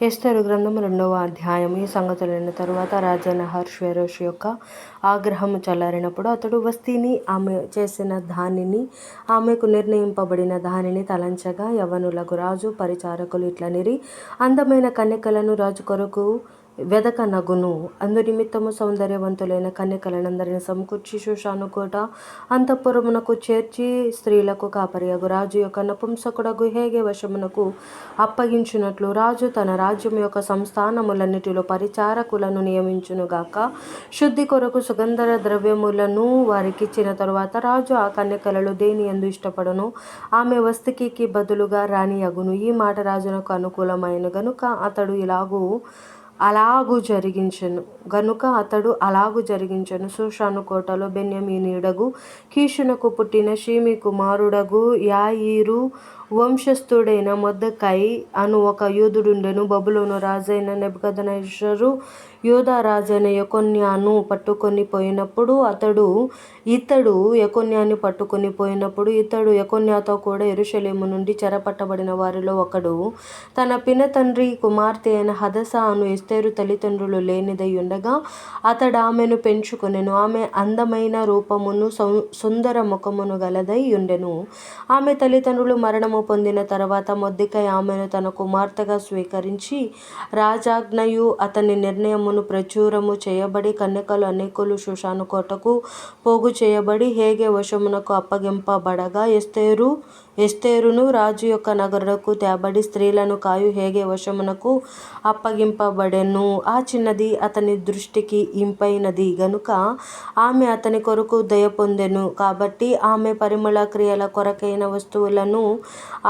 ఎస్తేరు గ్రంథం 2వ అధ్యాయం. ఈ సంగతులైన తరువాత రాజైన అహష్వేరోషు యొక్క ఆగ్రహము చల్లారినప్పుడు అతడు వస్తీని, ఆమె చేసిన దానిని, ఆమెకు నిర్ణయింపబడిన దానిని తలంచగా, యవ్వనులకు రాజు పరిచారకులు ఇట్లనిరి, అందమైన కన్యకలను రాజు కొరకు వెదకనగును. అందునిమిత్తము సౌందర్యవంతులైన కన్యకలనందరిని సమకూర్చి షూషాను కోట అంతఃపురమునకు చేర్చి స్త్రీలకు కాపరియగు రాజు యొక్క నపుంసకుడగు హేగే వశమునకు అప్పగించునట్లు రాజు తన రాజ్యం యొక్క సంస్థానములన్నిటిలో పరిచారకులను నియమించునుగాక. శుద్ధి కొరకు సుగంధ ద్రవ్యములను వారికిచ్చిన తరువాత రాజు ఆ కన్యకలలో దేని యందు ఇష్టపడునో ఆమె వస్తకికి బదులుగా రాణి అగును. ఈ మాట రాజునకు అనుకూలమైన గనుక అతడు అలాగు జరిగించెను. షూషాను కోటలో బెన్యామీనీయుడగు కీషునకు పుట్టిన షీమి కుమారుడగు యాయీరు వంశస్థుడైన మొర్దెకై అను ఒక యూదుడుండెను. బబులోను రాజైన నెబుకద్నెజరు యూదా రాజైన యెకొన్యాను పట్టుకొని పోయినప్పుడు ఇతడు యెకొన్యాతో కూడా యెరూషలేము నుండి చెరపట్టబడిన వారిలో ఒకడు తన పినతండ్రి కుమార్తె అయిన హదసా అను ఎస్తేరు తల్లిదండ్రులు లేనిదై ఉండగా అతడామెను పెంచుకొనెను. ఆమె అందమైన రూపమును సుందర ముఖమును గలదై ఉండెను. ఆమె తల్లిదండ్రులు మరణము పొందిన తరువాత మొర్దెకై ఆమెను తన కుమార్తెగా స్వీకరించి రాజాజ్ఞయు అతని నిర్ణయమును ప్రచురము చేయబడి కన్యకలు అనేకులు షూషాను కోటకు పోగు చేయబడి హేగే వశమునకు అప్పగింపబడగా ఎస్తేరును రాజు యొక్క నగరునకు తేబడి స్త్రీలను కాయు హేగే వశమునకు అప్పగింపబడెను. ఆ చిన్నది అతని దృష్టికి ఇంపైనది గనుక ఆమె అతని కొరకు దయ పొందెను. కాబట్టి ఆమె పరిమళ క్రియల కొరకైన వస్తువులను,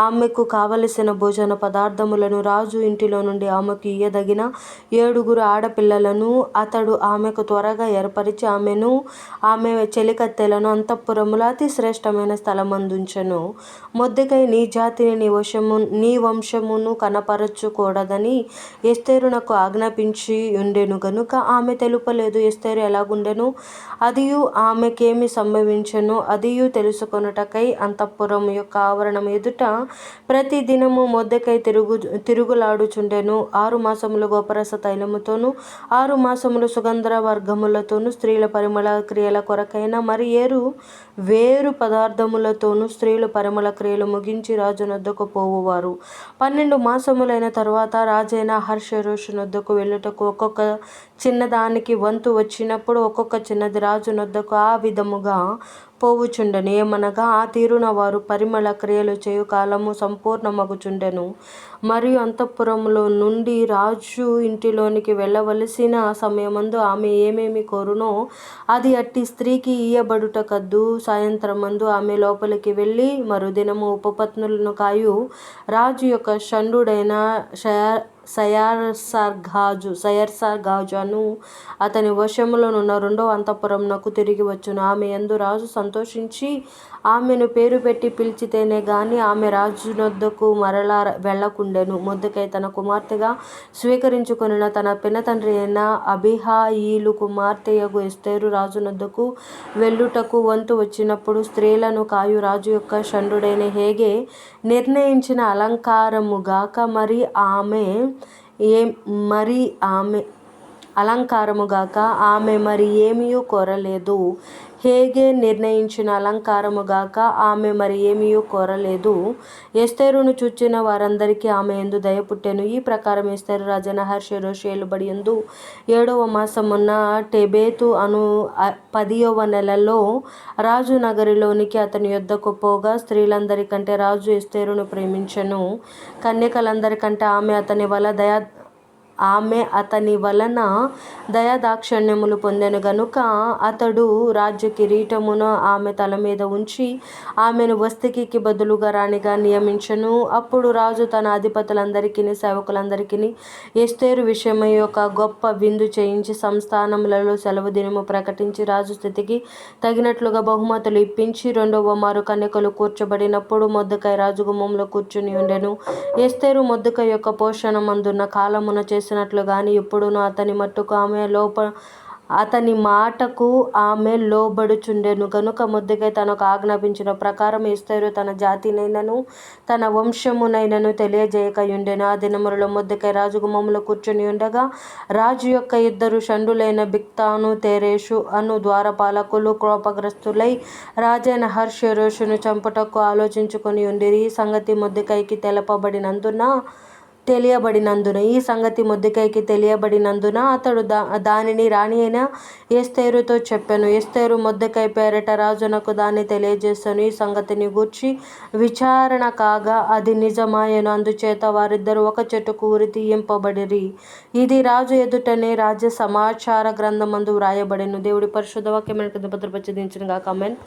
ఆమెకు కావలసిన భోజన పదార్థములను, రాజు ఇంటిలో నుండి ఆమెకు ఇయ్యదగిన 7 ఆడపిల్లలను అతడు ఆమెకు త్వరగా ఏర్పరిచి ఆమె చెలికత్తెలను అంతఃపురములో అతి శ్రేష్టమైన స్థలమందుంచెను. మొర్దెకై నీ జాతిని నీ వంశమును కనపరచకూడదని ఎస్తేరునకు ఆజ్ఞాపించి ఉండెను గనుక ఆమె తెలుపలేదు. ఎస్తేరు ఎలాగుండెనో అదియు ఆమెకేమి సంభవించెనో అదియు తెలుసుకొనుటకై అంతఃపురము యొక్క ఆవరణము ఎదుట ప్రతి దినము మొర్దెకై తిరుగులాడుచుండెను. 6 మాసములు గోపరస తైలముతోనూ 6 మాసములు సుగంధ వర్గములతోనూ స్త్రీల పరిమళ క్రియల కొరకైన మరి వేరు పదార్థములతోనూ స్త్రీలు పరిమళ క్రియలు ముగించి రాజునొద్దకు పోవువారు. 12 మాసములైన తరువాత రాజైన అహష్వేరోషు నొద్దకు వెళ్ళుటకు ఒక్కొక్క చిన్నదానికి వంతు వచ్చినప్పుడు ఒక్కొక్క చిన్నది రాజునొద్దకు ఆ విధముగా పోవుచుండెను. ఏమనగా ఆ తీరున వారు పరిమళ క్రియలు చేయు కాలము సంపూర్ణమగుచుండెను. మరియు అంతఃపురములో నుండి రాజు ఇంటిలోనికి వెళ్ళవలసిన సమయమందు ఆమె ఏమేమి కోరునో అది అట్టి స్త్రీకి ఇయ్యబడుటకద్దు. సాయంత్రమందు ఆమె లోపలికి వెళ్ళి మరుదినము ఉపపత్నులను కాయు రాజు యొక్క షండుడైన షయర్సార్గాజు అను అతని వశములోనున్న 2వ అంతఃపురమునకు తిరిగి వచ్చును. ఆమె యందు రాజు సంతోషించి ఆమెను పేరు పెట్టి పిలిచితేనే గాని ఆమె రాజునొద్దకు మరలా వెళ్ళకుండెను. మొర్దెకై తన కుమార్తెగా స్వీకరించుకొనిన తన పినతండ్రి అయిన అబీహాయీలు కుమార్తెయగు ఎస్తేరు రాజునొద్దకు వెళ్ళుటకు వంతు వచ్చినప్పుడు స్త్రీలను కాయు రాజు యొక్క షండుడైన హేగే నిర్ణయించిన అలంకారముగాక ఆమె మరి ఏమియూ కోరలేదు. హేగే నిర్ణయించిన అలంకారముగాక ఆమె మరి ఏమియూ కోరలేదు. ఎస్తేరును చూచిన వారందరికీ ఆమె యందు దయ పుట్టెను. ఈ ప్రకారం ఎస్తేరు రాజైన అహష్వేరోషు ఏలుబడి యందు 7వ మాసమున టెబెతు అను 10వ నెలలో రాజు నగరిలోనికి అతని యొద్దకు పోగా స్త్రీలందరికంటే రాజు ఎస్తేరును ప్రేమించెను. కన్యకలందరికంటే ఆమె అతని వలన దయాదాక్షిణ్యములు పొందెను గనుక అతడు రాజ్య కిరీటమును ఆమె తల మీద ఉంచి ఆమెను వస్తకికి బదులుగా రాణిగా నియమించెను. అప్పుడు రాజు తన అధిపతులందరికిని సేవకులందరికిని ఎస్తేరు విషయమై ఒక గొప్ప విందు చేయించి సంస్థానములలో సెలవు దినము ప్రకటించి రాజు స్థితికి తగినట్లుగా బహుమతులు ఇప్పించి 2వ మారు కన్యకలు కూర్చబడినప్పుడు మొర్దెకై రాజగుమ్మంలో కూర్చుని ఉండెను. ఎస్తేరు మొర్దెకై యొక్క పోషణ మందున్న కాలమున చేసినట్లుగాని ఎప్పుడునూ అతని మట్టుకు అతని మాటకు ఆమె లోబడుచుండెను గనుక మొర్దెకై తనకు ఆజ్ఞాపించిన ప్రకారం ఎస్తేరు తన జాతినైనను తన వంశమునైనను తెలియజేయకయుండెను. ఆ దినములలో మొర్దెకై రాజగుమ్మములో కూర్చుని ఉండగా రాజు యొక్క 2 షండులైన బిగ్తాను తెరెషు అను ద్వారపాలకులు కోపగ్రస్తులై రాజైన అహష్వేరోషును చంపుటకు ఆలోచించుకొని ఉండిరి. ఈ సంగతి మొర్దెకైకి తెలియబడినందున అతడు దానిని రాణి అయిన ఎస్తేరుతో చెప్పెను. ఎస్తేరు మొర్దెకై పేరట రాజునకు దాన్ని తెలియజేసెను. ఈ సంగతిని గూర్చి విచారణ కాగా అది నిజమాయెను. అందుచేత వారిద్దరూ ఒక చెట్టుకు ఉరి తీయింపబడిరి. ఇది రాజు ఎదుటనే రాజ్య సమాచార గ్రంథమందు వ్రాయబడెను. దేవుడి పరిశుద్ధ వాక్యమైన కింద భద్రపరిచి దించును గాక. ఆమేన్.